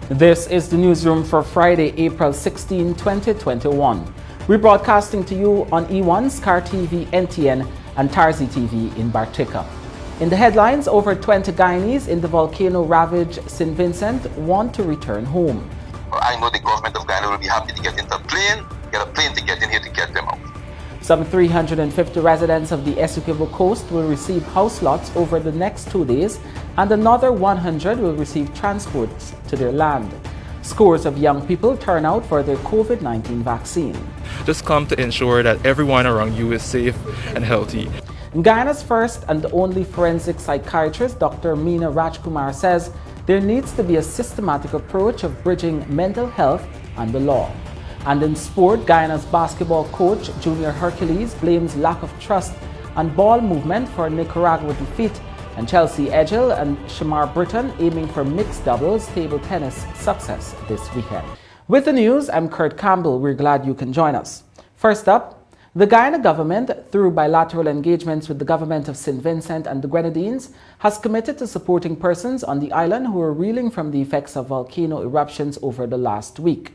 This is the newsroom for Friday, April 16, 2021. We're broadcasting to you on E1, Scar TV, NTN, and Tarzi TV in Bartica. In the headlines, over 20 Guyanese in the volcano-ravaged St. Vincent want to return home. I know the government of Guyana will be happy to get into a plane to get in here to get them out. Some 350 residents of the Essequibo coast will receive house lots over the next 2 days, and another 100 will receive transports to their land. Scores of young people turn out for their COVID-19 vaccine. Just come to ensure that everyone around you is safe and healthy. Guyana's first and only forensic psychiatrist, Dr. Meena Rajkumar, says there needs to be a systematic approach of bridging mental health and the law. And in sport, Guyana's basketball coach, Junior Hercules, blames lack of trust and ball movement for Nicaragua defeat, and Chelsea Edgell and Shamar Britton aiming for mixed doubles table tennis success this weekend. With the news, I'm Kurt Campbell. We're glad you can join us. First up, the Guyana government, through bilateral engagements with the government of St. Vincent and the Grenadines, has committed to supporting persons on the island who are reeling from the effects of volcano eruptions over the last week.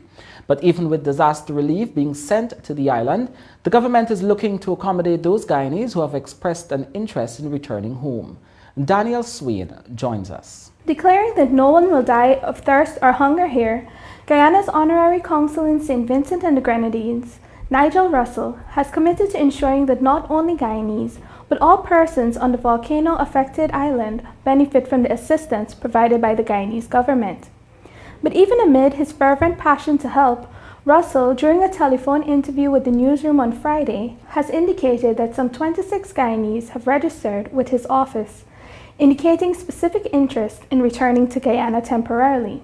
But even with disaster relief being sent to the island, the government is looking to accommodate those Guyanese who have expressed an interest in returning home. Daniel Swain joins us. Declaring that no one will die of thirst or hunger here, Guyana's Honorary Consul in St. Vincent and the Grenadines, Nigel Russell, has committed to ensuring that not only Guyanese, but all persons on the volcano-affected island benefit from the assistance provided by the Guyanese government. But even amid his fervent passion to help, Russell, during a telephone interview with the Newsroom on Friday, has indicated that some 26 Guyanese have registered with his office, indicating specific interest in returning to Guyana temporarily.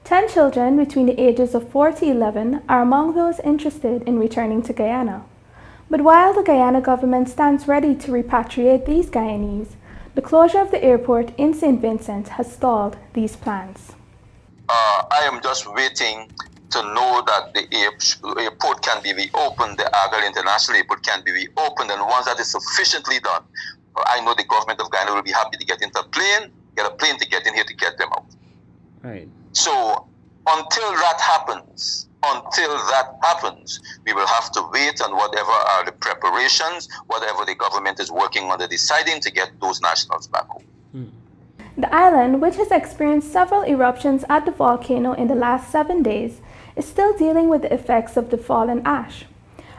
10 children between the ages of 4 to 11 are among those interested in returning to Guyana. But while the Guyana government stands ready to repatriate these Guyanese, the closure of the airport in St. Vincent has stalled these plans. I am just waiting to know that the airport can be reopened, the Argyle International Airport can be reopened, and once that is sufficiently done, I know the government of Guyana will be happy to get into a plane to get in here to get them out. Right. So until that happens, we will have to wait on whatever are the preparations, whatever the government is working on, deciding to get those nationals back home. The island, which has experienced several eruptions at the volcano in the last 7 days, is still dealing with the effects of the fallen ash.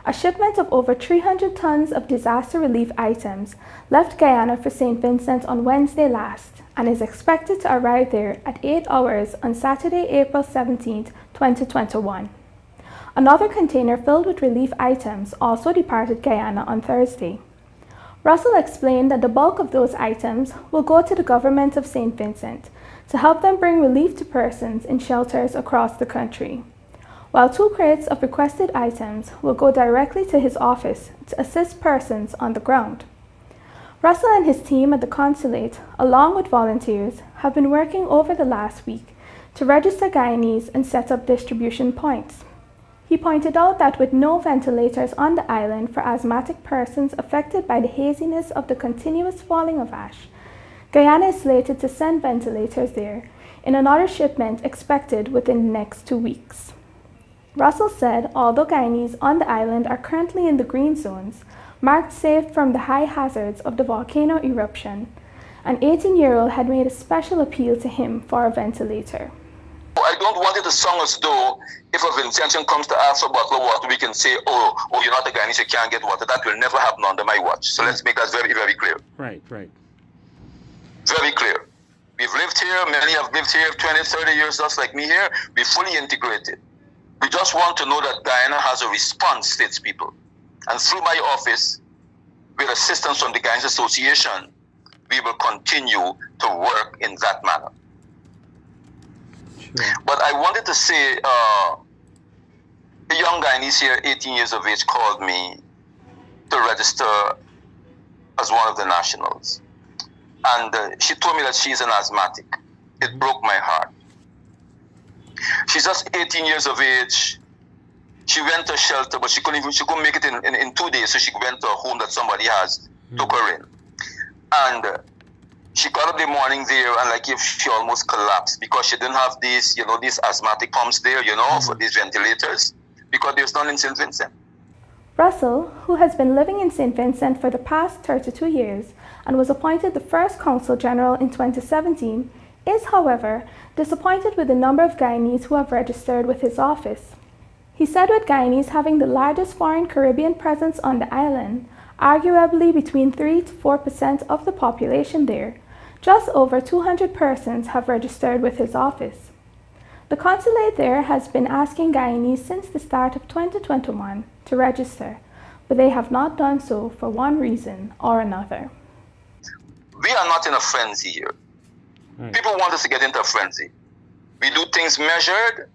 A shipment of over 300 tons of disaster relief items left Guyana for St. Vincent on Wednesday last and is expected to arrive there at 8 hours on Saturday, April 17, 2021. Another container filled with relief items also departed Guyana on Thursday. Russell explained that the bulk of those items will go to the government of St. Vincent to help them bring relief to persons in shelters across the country, while 2 crates of requested items will go directly to his office to assist persons on the ground. Russell and his team at the consulate, along with volunteers, have been working over the last week to register Guyanese and set up distribution points. He pointed out that with no ventilators on the island for asthmatic persons affected by the haziness of the continuous falling of ash, Guyana is slated to send ventilators there in another shipment expected within the next 2 weeks. Russell said although Guyanese on the island are currently in the green zones, marked safe from the high hazards of the volcano eruption, an 18-year-old had made a special appeal to him for a ventilator. I don't want it to sound as though if a Vincentian comes to ask for a bottle of water, we can say, oh, you're not a Guyanese, you can't get water. That will never happen under my watch. So let's make that very, very clear. Right. Very clear. We've lived here, many have lived here 20, 30 years, just like me here. We're fully integrated. We just want to know that Guyana has a response to its people. And through my office, with assistance from the Guyanese Association, we will continue to work in that manner. But I wanted to say, a young Guyanese here, 18 years of age, called me to register as one of the nationals. And she told me that she's an asthmatic. It broke my heart. She's just 18 years of age. She went to a shelter, but she couldn't make it in 2 days, so she went to a home that somebody has, took her in. And she got up the morning there, and like if she almost collapsed because she didn't have these, these asthmatic pumps there, for these ventilators, because there's none in St. Vincent. Russell, who has been living in St. Vincent for the past 32 years and was appointed the first Consul General in 2017, is, however, disappointed with the number of Guyanese who have registered with his office. He said with Guyanese having the largest foreign Caribbean presence on the island, arguably between 3 to 4% of the population there, just over 200 persons have registered with his office. The consulate there has been asking Guyanese since the start of 2021 to register, but they have not done so for one reason or another. We are not in a frenzy here. People want us to get into a frenzy. We do things measured.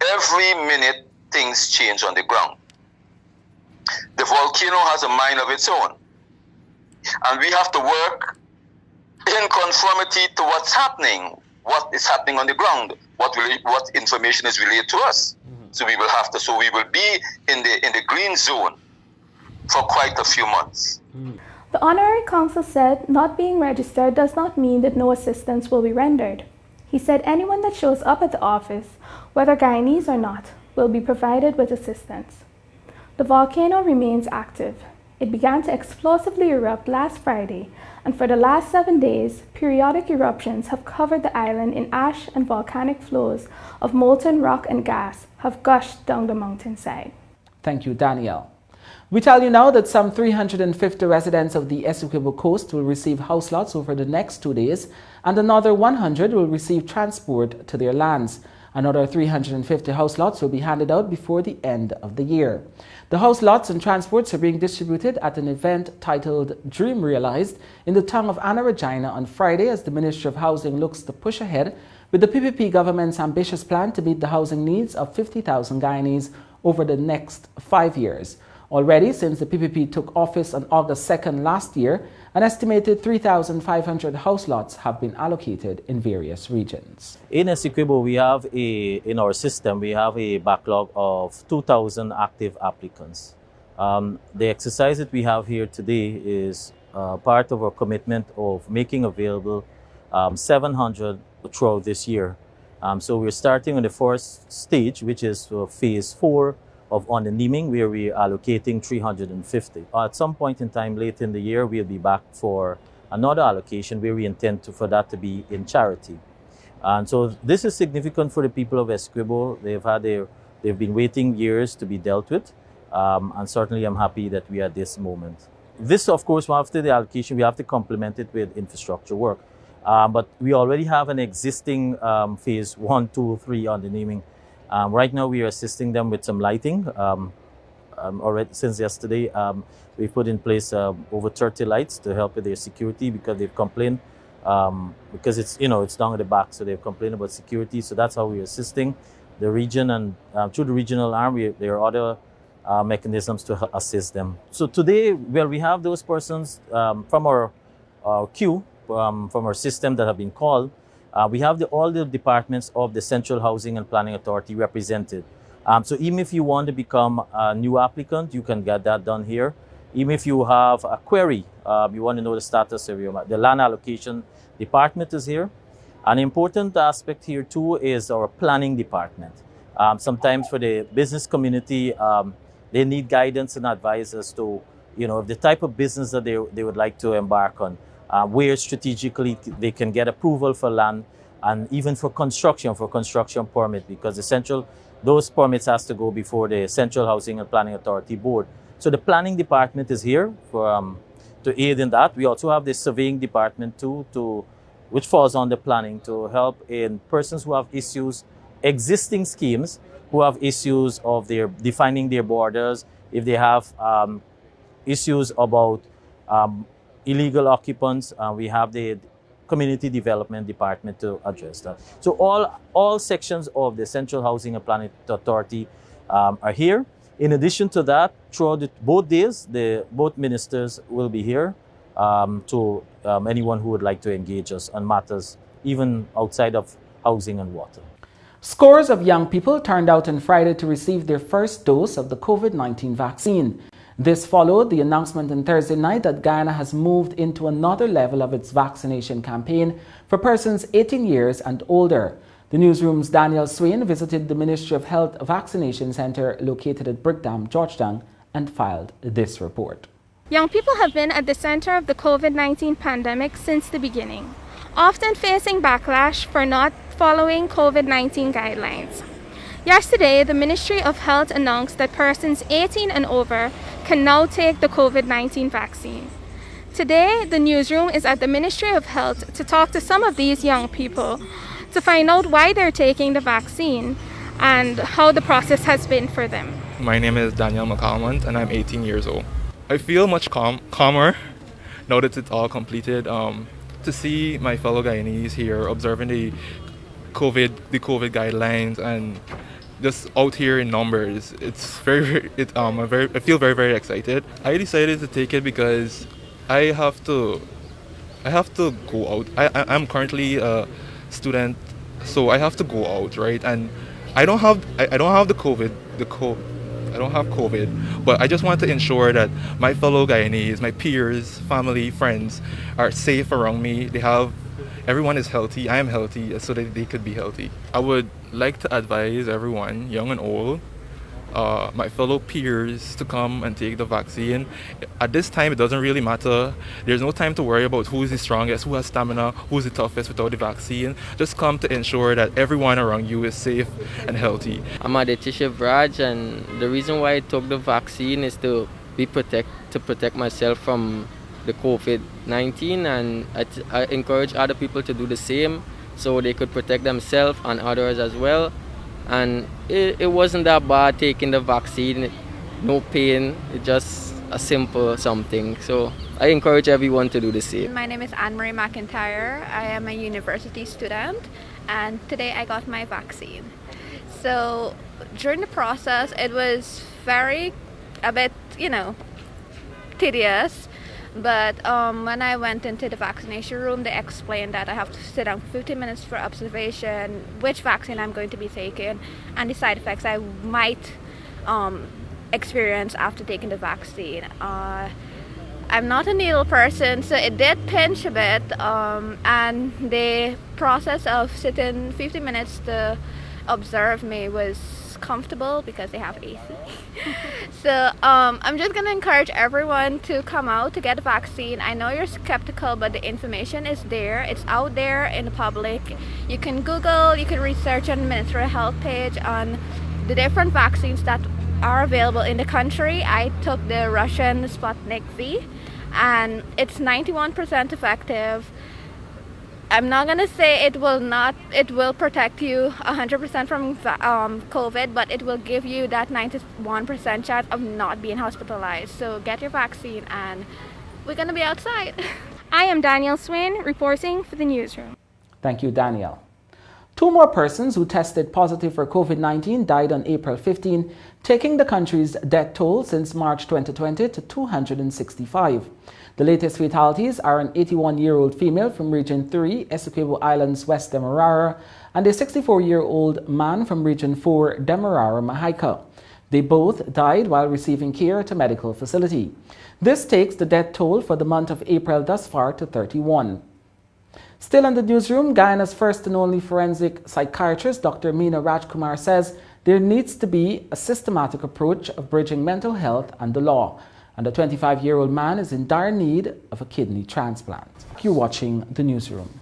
Every minute, things change on the ground. The volcano has a mind of its own. And we have to work in conformity to what's happening, what is happening on the ground, what information is relayed to us. So we will be in the green zone for quite a few months. The Honorary Consul said not being registered does not mean that no assistance will be rendered. He said anyone that shows up at the office, whether Guyanese or not, will be provided with assistance. The volcano remains active. It began to explosively erupt last Friday, and for the last 7 days, periodic eruptions have covered the island in ash, and volcanic flows of molten rock and gas have gushed down the mountainside. Thank you, Danielle. We tell you now that some 350 residents of the Essequibo coast will receive house lots over the next 2 days, and another 100 will receive transport to their lands. Another 350 house lots will be handed out before the end of the year. The house lots and transports are being distributed at an event titled Dream Realized in the town of Anna Regina on Friday, as the Ministry of Housing looks to push ahead with the PPP government's ambitious plan to meet the housing needs of 50,000 Guyanese over the next 5 years. Already, since the PPP took office on August 2nd last year, an estimated 3,500 house lots have been allocated in various regions. In Essequibo, in our system, we have a backlog of 2,000 active applicants. The exercise that we have here today is part of our commitment of making available 700 throughout this year. So we're starting on the first stage, which is phase 4 of on the naming, where we're allocating 350. At some point in time late in the year, we'll be back for another allocation where we intend for that to be in charity. And so this is significant for the people of Essequibo. They've been waiting years to be dealt with, and certainly I'm happy that we are at this moment. This, of course, after the allocation, we have to complement it with infrastructure work. But we already have an existing phase 1, 2, 3 on the naming. Right now, we are assisting them with some lighting. Already since yesterday, we put in place over 30 lights to help with their security, because they've complained because it's down at the back, so they've complained about security. So that's how we're assisting the region, and through the regional arm, there are other mechanisms to assist them. So today, we have those persons from our queue, from our system that have been called. We have all the departments of the Central Housing and Planning Authority represented. So even if you want to become a new applicant, you can get that done here. Even if you have a query, you want to know the status of the land allocation department is here. An important aspect here too is our planning department. Sometimes for the business community, they need guidance and advice as to the type of business that they would like to embark on. Where strategically they can get approval for land, and even for construction permit, because those permits has to go before the Central Housing and Planning Authority Board. So the planning department is here to aid in that. We also have the surveying department too, which falls under planning, to help in persons who have issues, existing schemes, who have issues of defining their borders, if they have issues about illegal occupants, we have the Community Development Department to address that. So all sections of the Central Housing and Planning Authority are here. In addition to that, throughout both days, both ministers will be here to anyone who would like to engage us on matters even outside of housing and water. Scores of young people turned out on Friday to receive their first dose of the COVID-19 vaccine. This followed the announcement on Thursday night that Guyana has moved into another level of its vaccination campaign for persons 18 years and older. The Newsroom's Daniel Swain visited the Ministry of Health Vaccination Center located at Brickdam, Georgetown, and filed this report. Young people have been at the center of the COVID-19 pandemic since the beginning, often facing backlash for not following COVID-19 guidelines. Yesterday, the Ministry of Health announced that persons 18 and over can now take the COVID-19 vaccine. Today, the Newsroom is at the Ministry of Health to talk to some of these young people to find out why they're taking the vaccine and how the process has been for them. My name is Daniel McCalmont and I'm 18 years old. I feel much calmer now that it's all completed. To see my fellow Guyanese here observing the COVID guidelines and just out here in numbers, it's I feel very excited. I decided to take it because I have to go out. I'm currently a student, so I have to go out, right? And I don't have the COVID. I don't have COVID, but I just want to ensure that my fellow Guyanese, my peers, family, friends are safe around me. Everyone is healthy. I am healthy, so that they could be healthy. I would like to advise everyone, young and old, my fellow peers, to come and take the vaccine. At this time, it doesn't really matter. There's no time to worry about who is the strongest, who has stamina, who's the toughest without the vaccine. Just come to ensure that everyone around you is safe and healthy. I'm Aditya Raj, and the reason why I took the vaccine is to protect myself from the COVID-19, and I encourage other people to do the same so they could protect themselves and others as well. And it wasn't that bad taking the vaccine, no pain, it's just a simple something. So I encourage everyone to do the same. My name is Anne-Marie McIntyre. I am a university student and today I got my vaccine. So during the process it was a bit, tedious. But when I went into the vaccination room, they explained that I have to sit down for 15 minutes for observation, which vaccine I'm going to be taking, and the side effects I might experience after taking the vaccine. I'm not a needle person, so it did pinch a bit, and the process of sitting 50 minutes to observe me was comfortable because they have AC. So I'm just gonna encourage everyone to come out to get a vaccine. I know you're skeptical, but the information is there. It's out there in the public. You can Google, you can research on the Ministry of Health page on the different vaccines that are available in the country. I took the Russian Sputnik V and it's 91% effective. I'm not going to say it will protect you 100% from COVID, but it will give you that 91% chance of not being hospitalized. So get your vaccine and we're going to be outside. I am Daniel Swain, reporting for the Newsroom. Thank you, Daniel. 2 more persons who tested positive for COVID-19 died on April 15, taking the country's death toll since March 2020 to 265. The latest fatalities are an 81-year-old female from Region 3, Essequibo Islands, West Demerara, and a 64-year-old man from Region 4, Demerara, Mahaica. They both died while receiving care at a medical facility. This takes the death toll for the month of April thus far to 31. Still in the Newsroom, Guyana's first and only forensic psychiatrist, Dr. Meena Rajkumar, says there needs to be a systematic approach of bridging mental health and the law. And the 25-year-old man is in dire need of a kidney transplant. You're watching the Newsroom.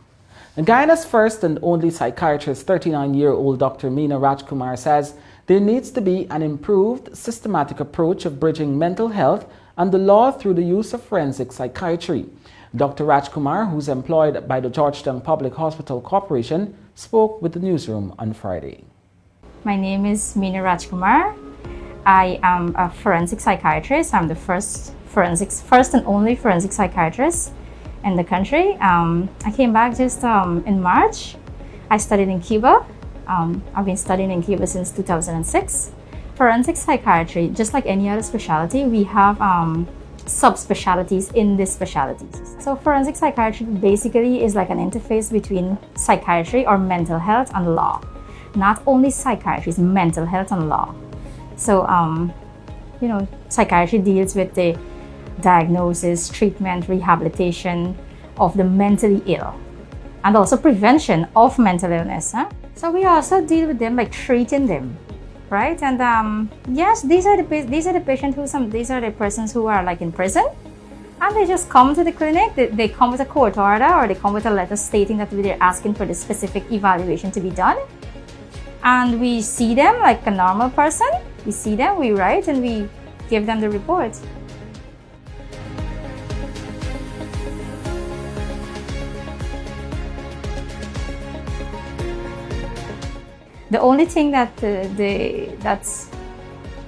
And Guyana's first and only psychiatrist, 39-year-old Dr. Meena Rajkumar, says there needs to be an improved, systematic approach of bridging mental health and the law through the use of forensic psychiatry. Dr. Rajkumar, who's employed by the Georgetown Public Hospital Corporation, spoke with the Newsroom on Friday. My name is Meena Rajkumar. I am a forensic psychiatrist. I'm the first and only forensic psychiatrist in the country. I came back just in March. I studied in Cuba. I've been studying in Cuba since 2006. Forensic psychiatry, just like any other specialty, we have subspecialties in this specialty. So forensic psychiatry basically is like an interface between psychiatry or mental health and law. Not only psychiatry, it's mental health and law. So psychiatry deals with the diagnosis, treatment, rehabilitation of the mentally ill, and also prevention of mental illness. So we also deal with them by treating them, right? And yes, these are the patients these are the persons who are like in prison, and they just come to the clinic. They come with a court order, or they come with a letter stating that they're asking for the specific evaluation to be done, and we see them like a normal person. We see them, we write, and we give them the report. The only thing that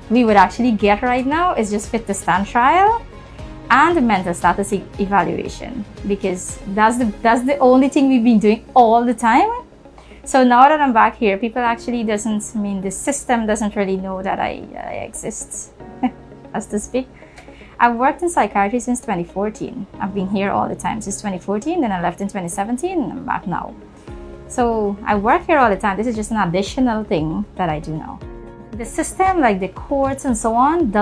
we would actually get right now is just fit to stand trial and the mental status evaluation, because that's the only thing we've been doing all the time. So now that I'm back here, people actually the system doesn't really know that I exist, as to speak. I've worked in psychiatry since 2014. I've been here all the time since 2014, then I left in 2017, and I'm back now. So I work here all the time. This is just an additional thing that I do now. The system, like the courts and so on,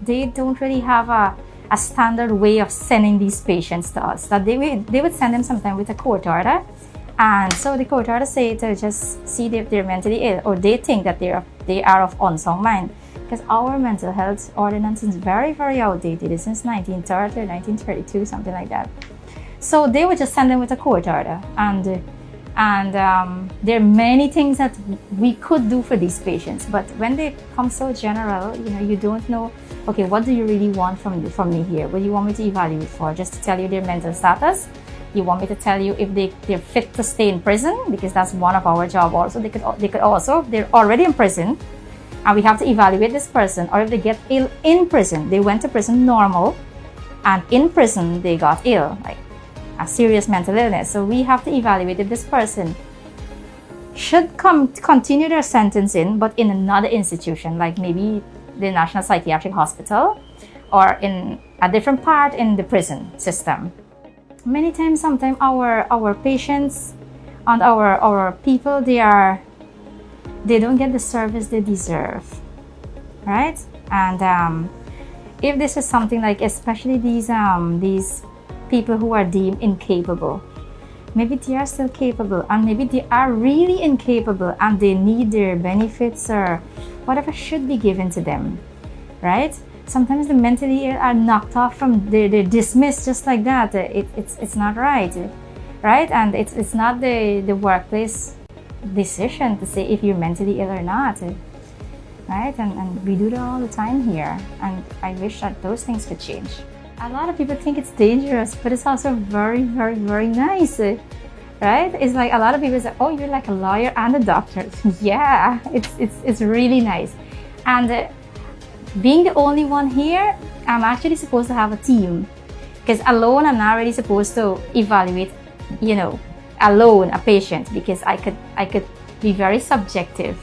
they don't really have a standard way of sending these patients to us. That they would send them sometime with a court order, and so the court order say to just see if they're mentally ill, or they think that they are of unsound mind, because our mental health ordinance is very, very outdated. It's since 1930 or 1932, something like that. So they would just send them with a court order, and there are many things that we could do for these patients, but when they come so general, you don't know, okay, what do you really want from me here? What do you want me to evaluate for? Just to tell you their mental status? You want me to tell you if they're fit to stay in prison? Because that's one of our job also. They could also, if they're already in prison, and we have to evaluate this person, or if they get ill in prison, they went to prison normal, and in prison they got ill, like a serious mental illness. So we have to evaluate if this person should continue their sentencing, but in another institution, like maybe the National Psychiatric Hospital, or in a different part in the prison system. Many times, sometimes our patients and our people, they don't get the service they deserve, right? And if this is something like, especially these people who are deemed incapable, maybe they are still capable, and maybe they are really incapable, and they need their benefits or whatever should be given to them, right? Sometimes the mentally ill are knocked off from, they're dismissed just like that. It's not right, right? And it's not the workplace decision to say if you're mentally ill or not, right? And we do that all the time here, and I wish that those things could change. A lot of people think it's dangerous, but it's also very, very, very nice, right? It's like a lot of people say, oh, you're like a lawyer and a doctor. Yeah, it's really nice. And being the only one here, I'm actually supposed to have a team, because alone I'm not really supposed to evaluate, alone a patient, because I could be very subjective.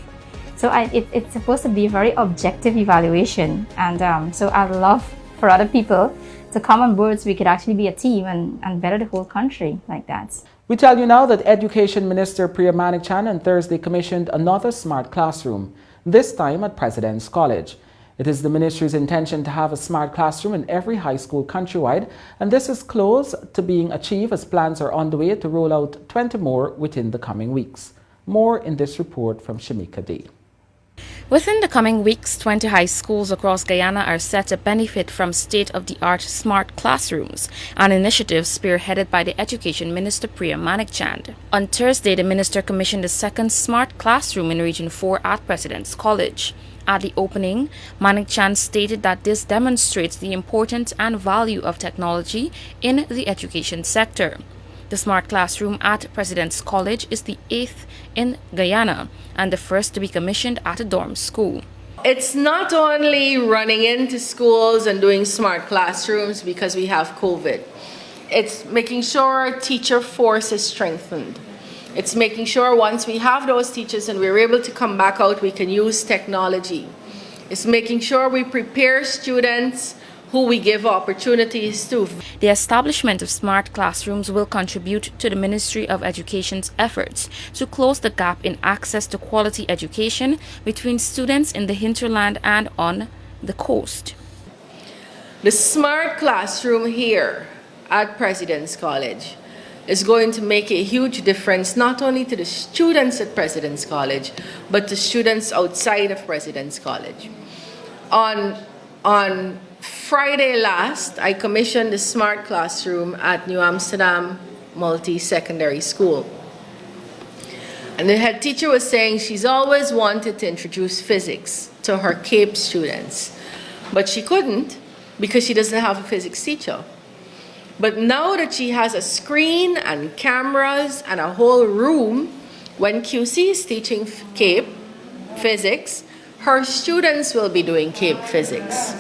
So it's supposed to be a very objective evaluation, and so I love for other people to come on board so we could actually be a team and better the whole country like that. We tell you now that Education Minister Priya Manik-Chan on Thursday commissioned another smart classroom, this time at President's College. It is the ministry's intention to have a smart classroom in every high school countrywide, and this is close to being achieved as plans are underway to roll out 20 more within the coming weeks. More in this report from Shamika D. Within the coming weeks, 20 high schools across Guyana are set to benefit from state-of-the-art smart classrooms, an initiative spearheaded by the Education Minister Priya Manik-Chan. On Thursday, the minister commissioned the second smart classroom in Region 4 at President's College. At the opening, Manik-Chan stated that this demonstrates the importance and value of technology in the education sector. The smart classroom at President's College is the 8th in Guyana and the first to be commissioned at a dorm school. It's not only running into schools and doing smart classrooms because we have COVID. It's making sure our teacher force is strengthened. It's making sure once we have those teachers and we're able to come back out, we can use technology. It's making sure we prepare students who we give opportunities to. The establishment of smart classrooms will contribute to the Ministry of Education's efforts to close the gap in access to quality education between students in the hinterland and on the coast. The smart classroom here at President's College is going to make a huge difference not only to the students at President's College, but to students outside of President's College. On Friday last, I commissioned the smart classroom at New Amsterdam Multi-Secondary School. And the head teacher was saying she's always wanted to introduce physics to her CAPE students, but she couldn't because she doesn't have a physics teacher. But now that she has a screen and cameras and a whole room, when QC is teaching CAPE physics, her students will be doing CAPE physics.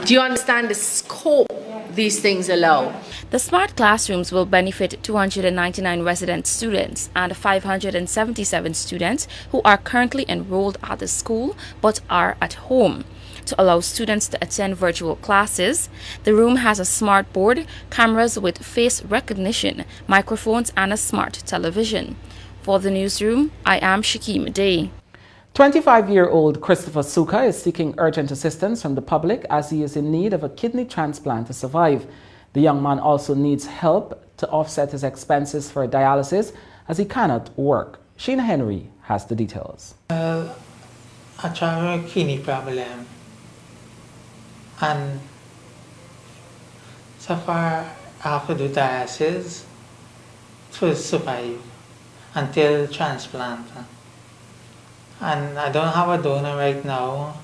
Do you understand the scope these things allow? The smart classrooms will benefit 299 resident students and 577 students who are currently enrolled at the school but are at home. To allow students to attend virtual classes, the room has a smart board, cameras with face recognition, microphones, and a smart television. For the newsroom, I am Shakim Day. 25-year-old Christopher Suka is seeking urgent assistance from the public as he is in need of a kidney transplant to survive. The young man also needs help to offset his expenses for dialysis as he cannot work. Sheena Henry has the details. I have a kidney problem, and so far I have to do dialysis to survive until transplant. And I don't have a donor right now.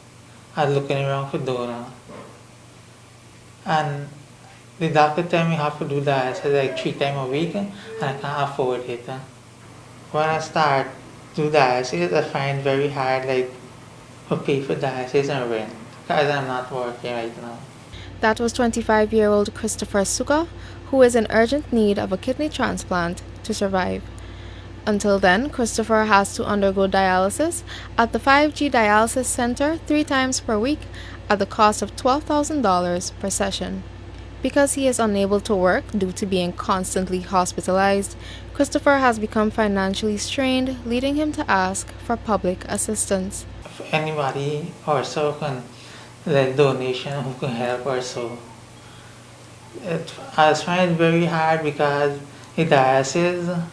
I'm looking around for donor. And the doctor tell me I have to do dialysis like 3 times a week, and I can't afford it. When I start do dialysis, I find very hard to pay for dialysis and rent because I'm not working right now. That was 25-year-old Christopher Suka, who is in urgent need of a kidney transplant to survive. Until then, Christopher has to undergo dialysis at the 5G Dialysis Center 3 times per week at the cost of $12,000 per session. Because he is unable to work due to being constantly hospitalized, Christopher has become financially strained, leading him to ask for public assistance. If anybody also can donation who can help or so. I find it very hard because the dialysis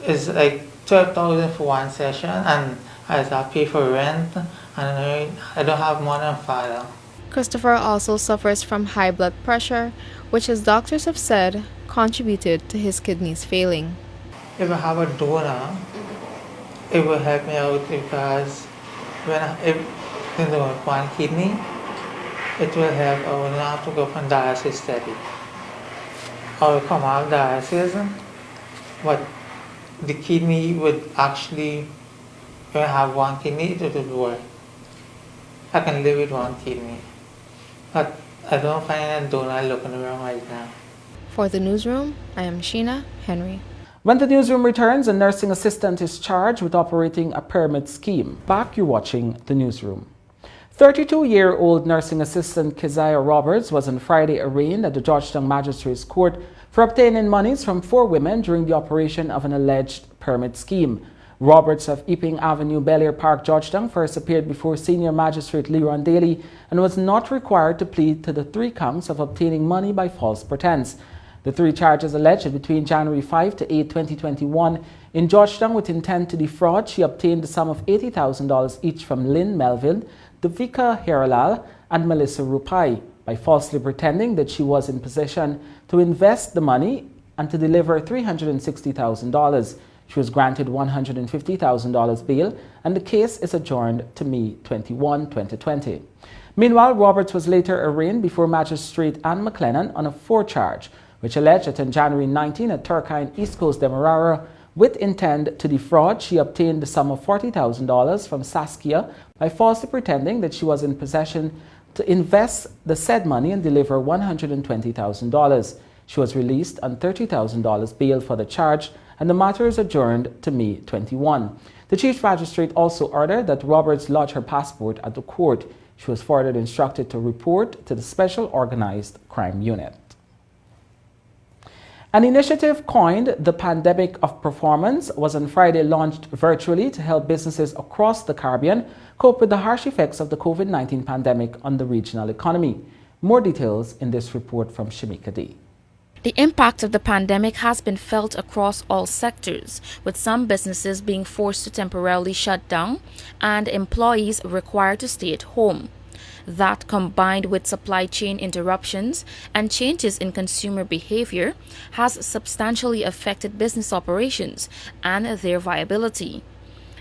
is like $12,000 for 1 session, and I have to pay for rent, and I don't have money on file. Christopher also suffers from high blood pressure, which his doctors have said contributed to his kidneys failing. If I have a donor, it will help me out because if they donate 1 kidney, it will help. I will not have to go for dialysis steady. I will come out of dialysis, but the kidney would actually, if I have 1 kidney, it would work. I can live with 1 kidney. But I don't find a donor looking around right now. For the newsroom, I am Sheena Henry. When the newsroom returns, a nursing assistant is charged with operating a pyramid scheme. Back, you're watching the newsroom. 32-year-old nursing assistant Keziah Roberts was on Friday arraigned at the Georgetown Magistrates Court for obtaining monies from 4 women during the operation of an alleged pyramid scheme. Roberts of Epping Avenue, Bel-Air Park, Georgetown first appeared before Senior Magistrate Leron Daly and was not required to plead to the 3 counts of obtaining money by false pretense. The 3 charges alleged that between January 5 to 8, 2021, in Georgetown with intent to defraud, she obtained the sum of $80,000 each from Lynn Melville, Devika Heralal, and Melissa Rupai by falsely pretending that she was in possession to invest the money and to deliver $360,000. She was granted $150,000 bail, and the case is adjourned to May 21, 2020. Meanwhile, Roberts was later arraigned before Magistrate Anne McLennan on a 4th charge, which alleged that on January 19 at Turkine, East Coast, Demerara, with intent to defraud, she obtained the sum of $40,000 from Saskia by falsely pretending that she was in possession to invest the said money and deliver $120,000. She was released on $30,000 bail for the charge, and the matter is adjourned to May 21. The Chief Magistrate also ordered that Roberts lodge her passport at the court. She was further instructed to report to the Special Organized Crime Unit. An initiative coined the Pandemic of Performance was on Friday launched virtually to help businesses across the Caribbean cope with the harsh effects of the COVID-19 pandemic on the regional economy. More details in this report from Shamika D. The impact of the pandemic has been felt across all sectors, with some businesses being forced to temporarily shut down and employees required to stay at home. That, combined with supply chain interruptions and changes in consumer behavior, has substantially affected business operations and their viability.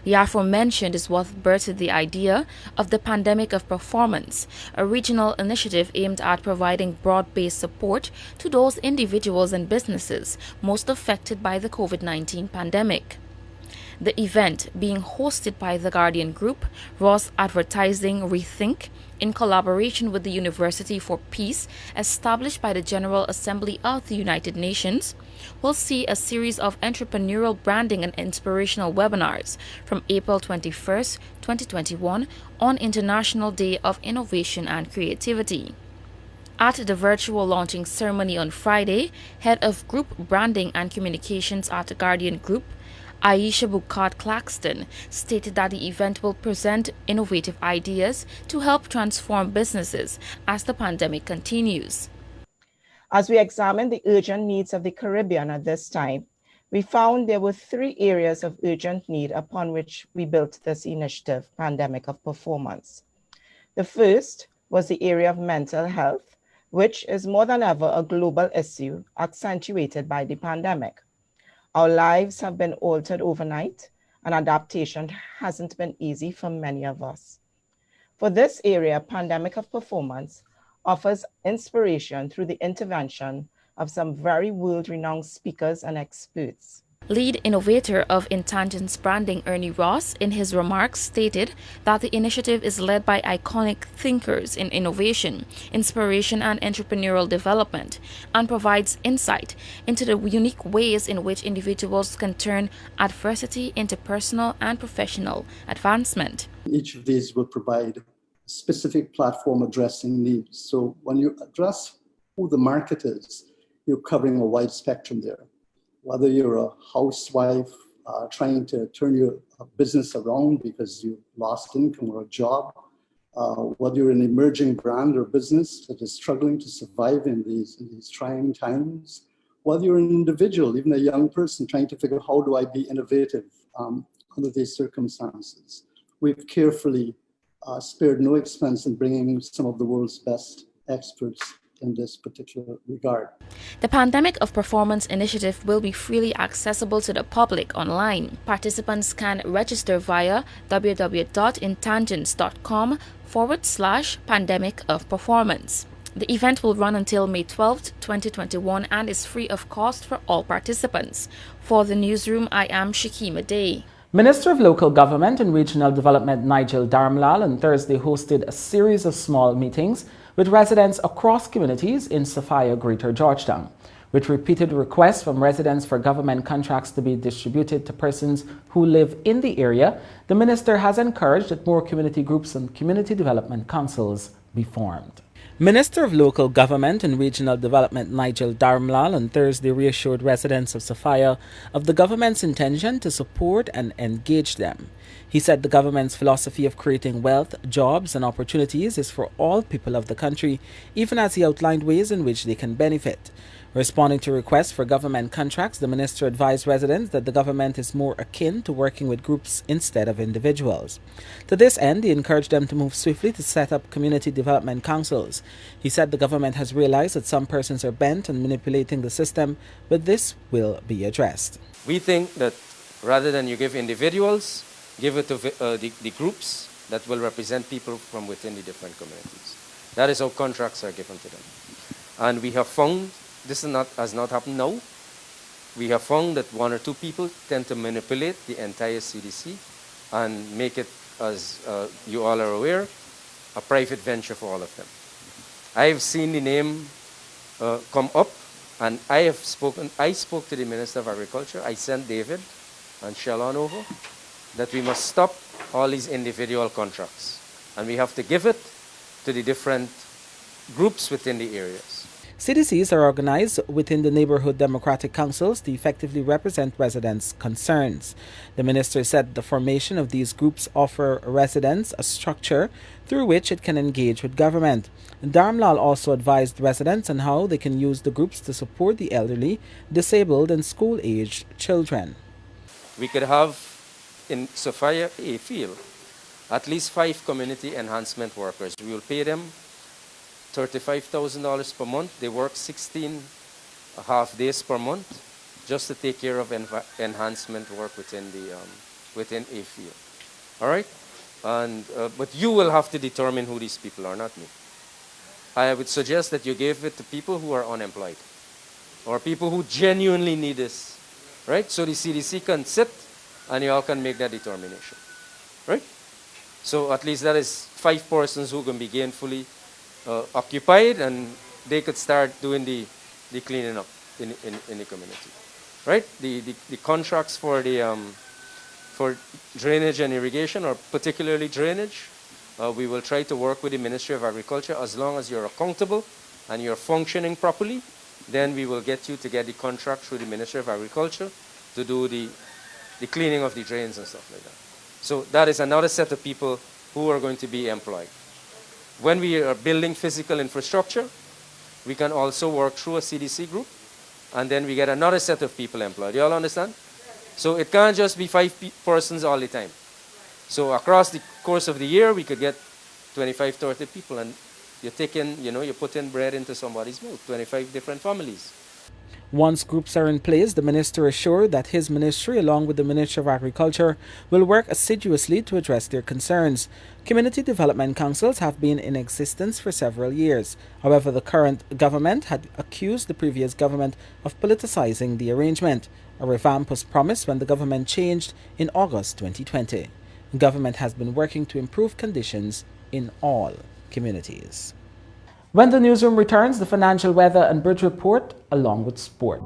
The aforementioned is what birthed the idea of the Pandemic of Performance, a regional initiative aimed at providing broad-based support to those individuals and businesses most affected by the COVID-19 pandemic. The event, being hosted by the Guardian Group, Ross Advertising Rethink, in collaboration with the University for Peace, established by the General Assembly of the United Nations, will see a series of entrepreneurial branding and inspirational webinars from April 21st, 2021 on International Day of Innovation and Creativity. At the virtual launching ceremony on Friday, Head of Group Branding and Communications at the Guardian Group, Aisha Bukat-Claxton, stated that the event will present innovative ideas to help transform businesses as the pandemic continues. As we examine the urgent needs of the Caribbean at this time, we found there were 3 areas of urgent need upon which we built this initiative, Pandemic of Performance. The first was the area of mental health, which is more than ever a global issue accentuated by the pandemic. Our lives have been altered overnight, and adaptation hasn't been easy for many of us. For this area, Pandemic of Performance offers inspiration through the intervention of some very world-renowned speakers and experts. Lead innovator of Intangent's branding, Ernie Ross, in his remarks stated that the initiative is led by iconic thinkers in innovation, inspiration, and entrepreneurial development, and provides insight into the unique ways in which individuals can turn adversity into personal and professional advancement. Each of these will provide a specific platform addressing needs. So when you address who the market is, you're covering a wide spectrum there. Whether you're a housewife trying to turn your business around because you lost income or a job, whether you're an emerging brand or business that is struggling to survive in these trying times, whether you're an individual, even a young person trying to figure out how do I be innovative under these circumstances. We've carefully spared no expense in bringing some of the world's best experts in this particular regard. The Pandemic of Performance initiative will be freely accessible to the public online. Participants can register via www.intangents.com/Pandemic of Performance. The event will run until May 12, 2021 and is free of cost for all participants. For the Newsroom, I am Shakima Day. Minister of Local Government and Regional Development Nigel Darmlal on Thursday hosted a series of small meetings with residents across communities in Sophia, Greater Georgetown. With repeated requests from residents for government contracts to be distributed to persons who live in the area, the minister has encouraged that more community groups and community development councils be formed. Minister of Local Government and Regional Development Nigel Darmlal on Thursday reassured residents of Sophia of the government's intention to support and engage them. He said the government's philosophy of creating wealth, jobs, and opportunities is for all people of the country, even as he outlined ways in which they can benefit. Responding to requests for government contracts, the minister advised residents that the government is more akin to working with groups instead of individuals. To this end, he encouraged them to move swiftly to set up community development councils. He said the government has realized that some persons are bent on manipulating the system, but this will be addressed. We think that rather than you give individuals, give it to the groups that will represent people from within the different communities. That is how contracts are given to them. And we have found, this has not happened now, we have found that 1 or 2 people tend to manipulate the entire CDC and make it, as you all are aware, a private venture for all of them. I have seen the name come up, and I spoke to the Minister of Agriculture. I sent David and Shellon over that we must stop all these individual contracts, and we have to give it to the different groups within the areas. CDCs are organized within the neighborhood democratic councils to effectively represent residents' concerns. The minister said the formation of these groups offer residents a structure through which it can engage with government. Dharmlal also advised residents on how they can use the groups to support the elderly, disabled, and school-aged children. We could have in Sophia A field at least 5 community enhancement workers. We will pay them $35,000 per month. They work 16 half days per month just to take care of enhancement work within a field. All right? And but you will have to determine who these people are, not me. I would suggest that you give it to people who are unemployed or people who genuinely need this, right? So the CDC can sit and you all can make that determination, right? So at least that is 5 persons who can be gainfully occupied, and they could start doing the cleaning up in the community, right? The contracts for drainage and irrigation, or particularly drainage, we will try to work with the Ministry of Agriculture. As long as you're accountable and you're functioning properly, then we will get you to get the contract through the Ministry of Agriculture to do the cleaning of the drains and stuff like that. So that is another set of people who are going to be employed. When we are building physical infrastructure, we can also work through a CDC group, and then we get another set of people employed. You all understand? So it can't just be 5 persons all the time. So across the course of the year, we could get 25, 30 people, and you're taking, you're putting bread into somebody's mouth, 25 different families. Once groups are in place, the minister assured that his ministry, along with the Ministry of Agriculture, will work assiduously to address their concerns. Community development councils have been in existence for several years. However, the current government had accused the previous government of politicizing the arrangement. A revamp was promised when the government changed in August 2020. The government has been working to improve conditions in all communities. When the newsroom returns, the financial weather and bridge report along with sport.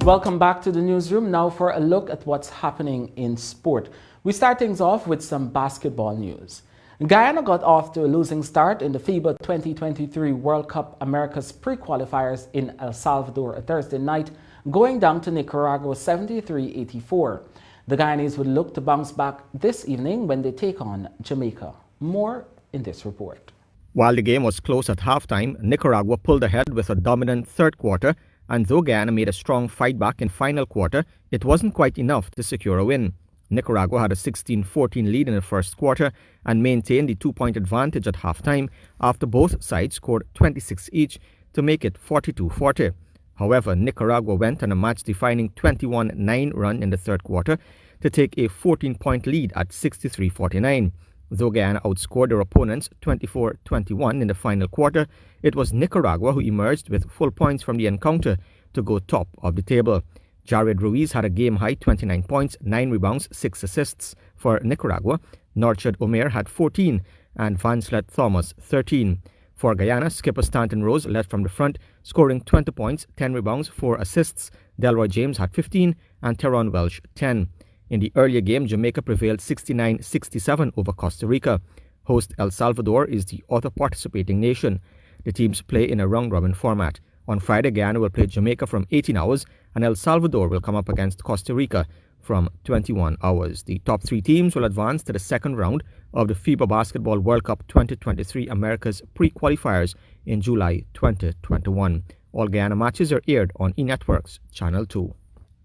Welcome back to the newsroom. Now for a look at what's happening in sport. We start things off with some basketball news. Guyana got off to a losing start in the FIBA 2023 World Cup Americas pre-qualifiers in El Salvador Thursday night, going down to Nicaragua 73-84. The Guyanese would look to bounce back this evening when they take on Jamaica. More in this report. While the game was close at halftime, Nicaragua pulled ahead with a dominant third quarter, and though Guyana made a strong fight back in final quarter, it wasn't quite enough to secure a win. Nicaragua had a 16-14 lead in the first quarter and maintained the 2-point advantage at halftime after both sides scored 26 each to make it 42-40. However, Nicaragua went on a match-defining 21-9 run in the third quarter to take a 14-point lead at 63-49. Though Guyana outscored their opponents 24-21 in the final quarter, it was Nicaragua who emerged with full points from the encounter to go top of the table. Jared Ruiz had a game-high 29 points, 9 rebounds, 6 assists for Nicaragua. Norchard Omer had 14 and Vanslet Thomas 13. For Guyana, skipper Stanton Rose led from the front, scoring 20 points, 10 rebounds, 4 assists. Delroy James had 15 and Teron Welsh 10. In the earlier game, Jamaica prevailed 69-67 over Costa Rica. Host El Salvador is the other participating nation. The teams play in a round-robin format. On Friday, Guyana will play Jamaica from 18 hours and El Salvador will come up against Costa Rica from 21 hours. The top 3 teams will advance to the second round of the FIBA Basketball World Cup 2023 Americas pre-qualifiers in July 2021. All Guyana matches are aired on eNetworks Channel 2.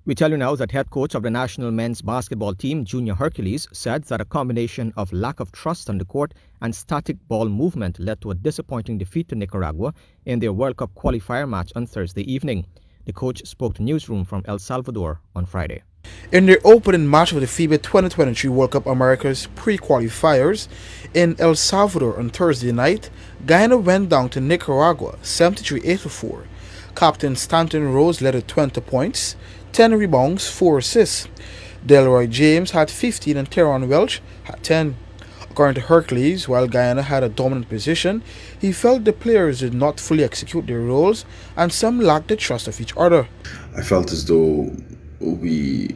We tell you now that head coach of the national men's basketball team, Junior Hercules, said that a combination of lack of trust on the court and static ball movement led to a disappointing defeat to Nicaragua in their World Cup qualifier match on Thursday evening. The coach spoke to Newsroom from El Salvador on Friday. In their opening match of the FIBA 2023 World Cup Americas pre-qualifiers in El Salvador on Thursday night, Guyana went down to Nicaragua 73-84. Captain Stanton Rose led with 20 points, 10 rebounds, 4 assists. Delroy James had 15 and Teron Welch had 10. According to Hercules, while Guyana had a dominant position, he felt the players did not fully execute their roles and some lacked the trust of each other. I felt as though we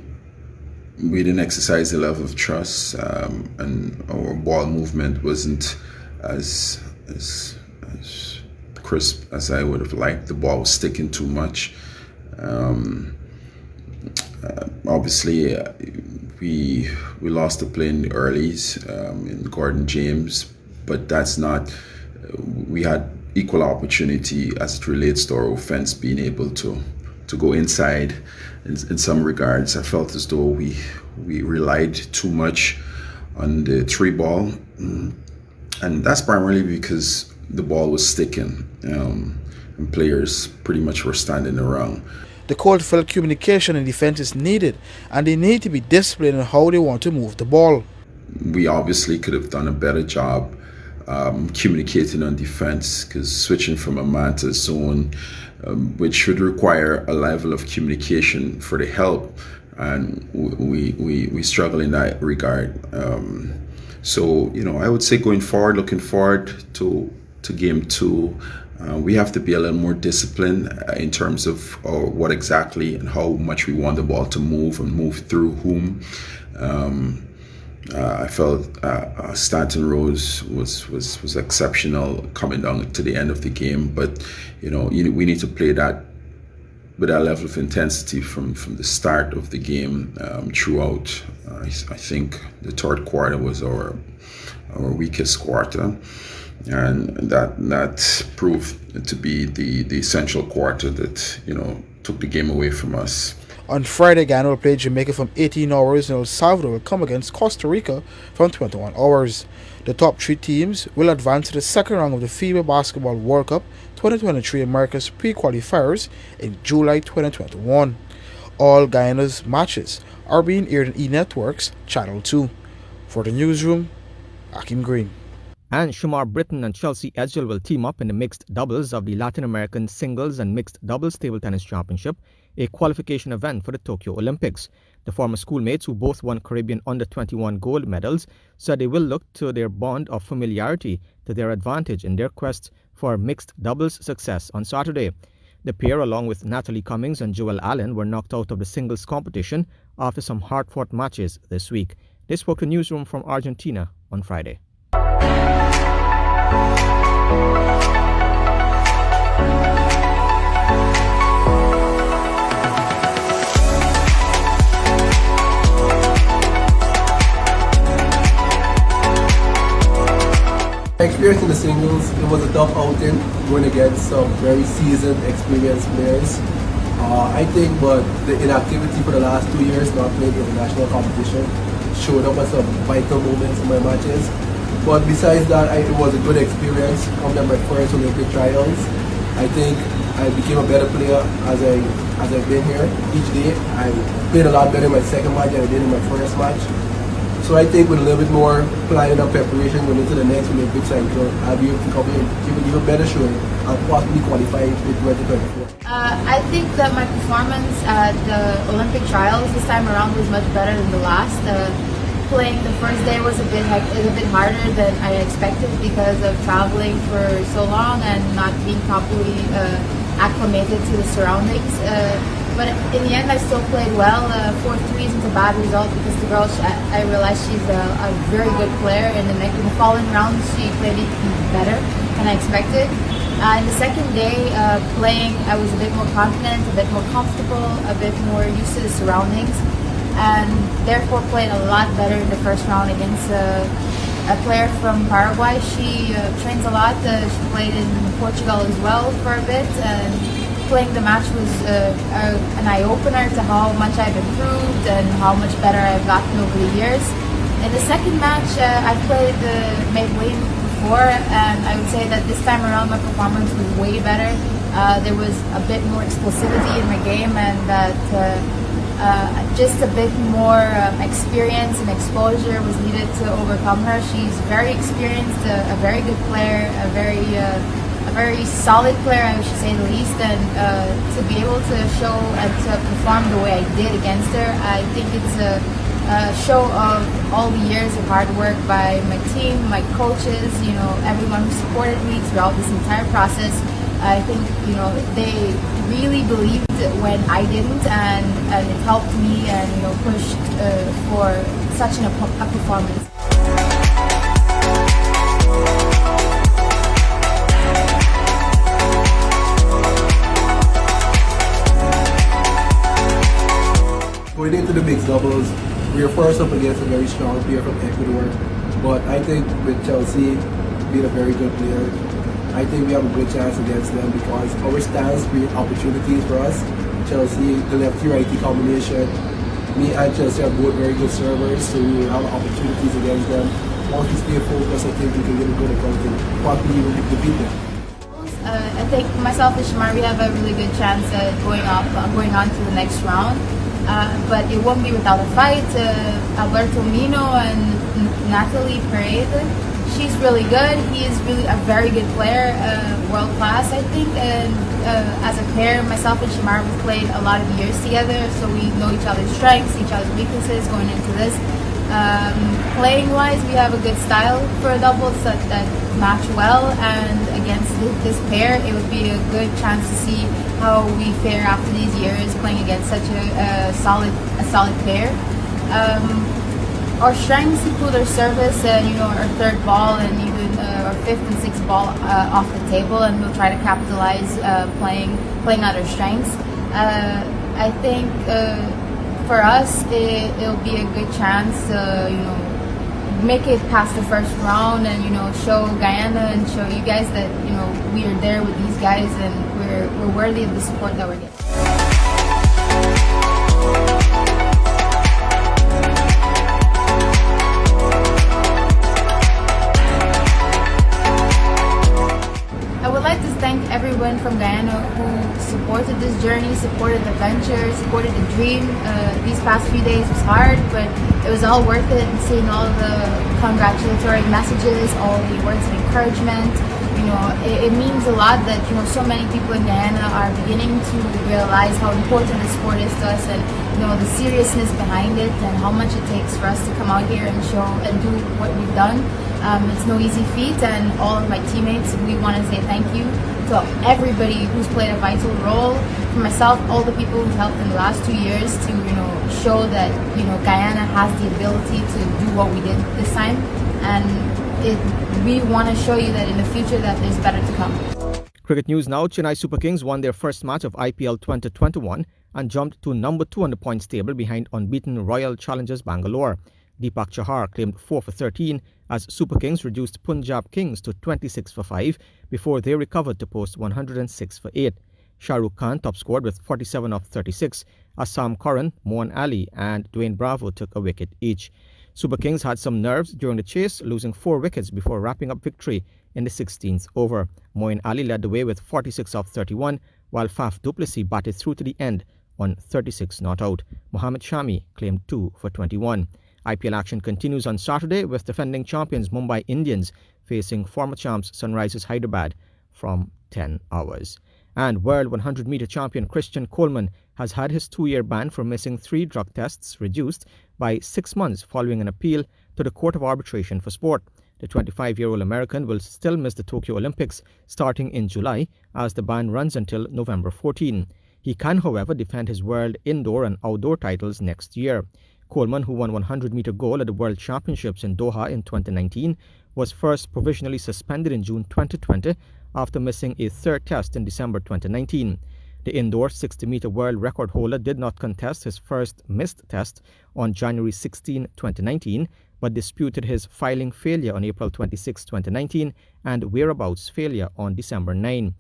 didn't exercise the level of trust, and our ball movement wasn't as crisp as I would have liked. The ball was sticking too much. Obviously, we lost the play in the earlies in Gordon James, but that's not. We had equal opportunity as it relates to our offense being able to go inside. In some regards, I felt as though we relied too much on the 3-ball, and that's primarily because the ball was sticking, and players pretty much were standing around. The coach felt communication and defense is needed, and they need to be disciplined in how they want to move the ball. We obviously could have done a better job communicating on defense, because switching from a man to zone, which should require a level of communication for the help, and we struggle in that regard. So, I would say going forward, looking forward to game 2, we have to be a little more disciplined in terms of what exactly and how much we want the ball to move and move through whom. I felt Stanton Rose was exceptional coming down to the end of the game, but we need to play that with that level of intensity from the start of the game throughout. I think the third quarter was our weakest quarter, and that proved to be the essential quarter that took the game away from us. On Friday, Guyana will play Jamaica from 18 hours and El Salvador will come against Costa Rica from 21 hours. The top 3 teams will advance to the second round of the FIBA Basketball World Cup 2023 America's pre-qualifiers in July 2021. All Guyana's matches are being aired on E-Network's Channel 2. For the Newsroom, Akim Green. And Shamar Britton and Chelsea Edgell will team up in the mixed doubles of the Latin American Singles and Mixed Doubles Table Tennis Championship, a qualification event for the Tokyo Olympics. The former schoolmates, who both won Caribbean Under-21 gold medals, said they will look to their bond of familiarity to their advantage in their quest for mixed doubles success on Saturday. The pair, along with Natalie Cummings and Joelle Allen, were knocked out of the singles competition after some hard-fought matches this week. They spoke to Newsroom from Argentina on Friday. Experience in the singles, it was a tough outing going against some very seasoned, experienced players. I think, but the inactivity for the last 2 years, not playing international competition, showed up at some vital moments in my matches. But besides that, it was a good experience coming at my first Olympic trials. I think I became a better player as I've been here each day. I played a lot better in my second match than I did in my first match. So I think with a little bit more planning and preparation going into the next Olympic cycle, I'll be able to come in and give an even better showing and possibly qualify in 2024. I think that my performance at the Olympic trials this time around was much better than the last. Playing the first day was a bit harder than I expected because of traveling for so long and not being properly acclimated to the surroundings. But in the end, I still played well. 4 threes isn't a bad result because the girl, I realized she's a very good player. In the following rounds, she played even better than I expected. In the second day, playing, I was a bit more confident, a bit more comfortable, a bit more used to the surroundings, and therefore played a lot better in the first round against a player from Paraguay. She trains a lot. She played in Portugal as well for a bit. And playing the match was an eye-opener to how much I've improved and how much better I've gotten over the years. In the second match, I played made way before, and I would say that this time around my performance was way better. There was a bit more explosivity in my game, and that just a bit more experience and exposure was needed to overcome her. She's very experienced, a very good player, a very solid player, I should say the least, and to be able to show and to perform the way I did against her, I think it's show of all the years of hard work by my team, my coaches, everyone who supported me throughout this entire process. I think, they really believed when I didn't, and it helped me and, pushed for such a performance. Going into the mixed doubles, we were first up against a very strong player from Ecuador, but I think with Chelsea being a very good player, I think we have a good chance against them because our stance create opportunities for us. Chelsea, the lefty-righty combination, me and Chelsea are both very good servers, so we will have opportunities against them. Once we stay focused, I think we can get a good accounting, possibly even defeat them. I think myself and Shamar, we have a really good chance at going on to the next round. But it won't be without a fight. Alberto Mino and Natalie Parade, she's really good. He is really a very good player, world class, I think. And as a pair, myself and Shamar, we've played a lot of years together, so we know each other's strengths, each other's weaknesses going into this. Playing wise, we have a good style for a doubles that match well, and against this pair, it would be a good chance to see how we fare after these years playing against such a solid pair. Our strengths include our service, our third ball, and even our fifth and sixth ball off the table, and we'll try to capitalize playing on our strengths. I think for us, it'll be a good chance to make it past the first round and show Guyana and show you guys that we are there with these guys and we're worthy of the support that we're getting. I would like to thank everyone from Guyana who supported this journey, supported the venture, supported the dream. These past few days was hard, but it was all worth it. And seeing all the congratulatory messages, all the words of encouragement, it means a lot that so many people in Guyana are beginning to realize how important the sport is to us, and the seriousness behind it, and how much it takes for us to come out here and show and do what we've done. It's no easy feat, and all of my teammates, we want to say thank you to everybody who's played a vital role. For myself, all the people who've helped in the last 2 years to show that Guyana has the ability to do what we did this time, and we want to show you that in the future that there's better to come. Cricket news now. Chennai Super Kings won their first match of IPL 2021 and jumped to number 2 on the points table behind unbeaten Royal Challengers Bangalore. Deepak Chahar claimed 4 for 13 as Super Kings reduced Punjab Kings to 26 for 5 before they recovered to post 106 for 8. Shah Rukh Khan top scored with 47 of 36 as Sam Curran, Moeen Ali and Dwayne Bravo took a wicket each. Super Kings had some nerves during the chase, losing 4 wickets before wrapping up victory in the 16th over. Moeen Ali led the way with 46 of 31 while Faf du Plessis batted through to the end on 36 not out. Mohammad Shami claimed 2 for 21. IPL action continues on Saturday with defending champions Mumbai Indians facing former champs Sunrisers Hyderabad from 10 hours. And world 100-meter champion Christian Coleman has had his 2-year ban for missing 3 drug tests reduced by 6 months following an appeal to the Court of Arbitration for Sport. The 25-year-old American will still miss the Tokyo Olympics starting in July as the ban runs until November 14. He can, however, defend his world indoor and outdoor titles next year. Coleman, who won 100-meter gold at the World Championships in Doha in 2019, was first provisionally suspended in June 2020 after missing a 3rd test in December 2019. The indoor 60-meter world record holder did not contest his first missed test on January 16, 2019, but disputed his filing failure on April 26, 2019, and whereabouts failure on December 9.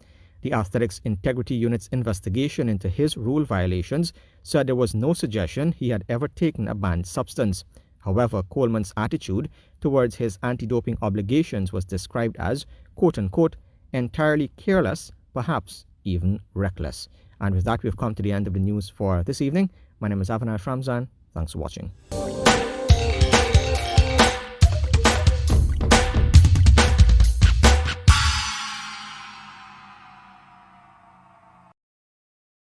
The Athletics Integrity Unit's investigation into his rule violations said there was no suggestion he had ever taken a banned substance. However, Coleman's attitude towards his anti-doping obligations was described as, quote-unquote, entirely careless, perhaps even reckless. And with that, we've come to the end of the news for this evening. My name is Avinash Ramzan. Thanks for watching.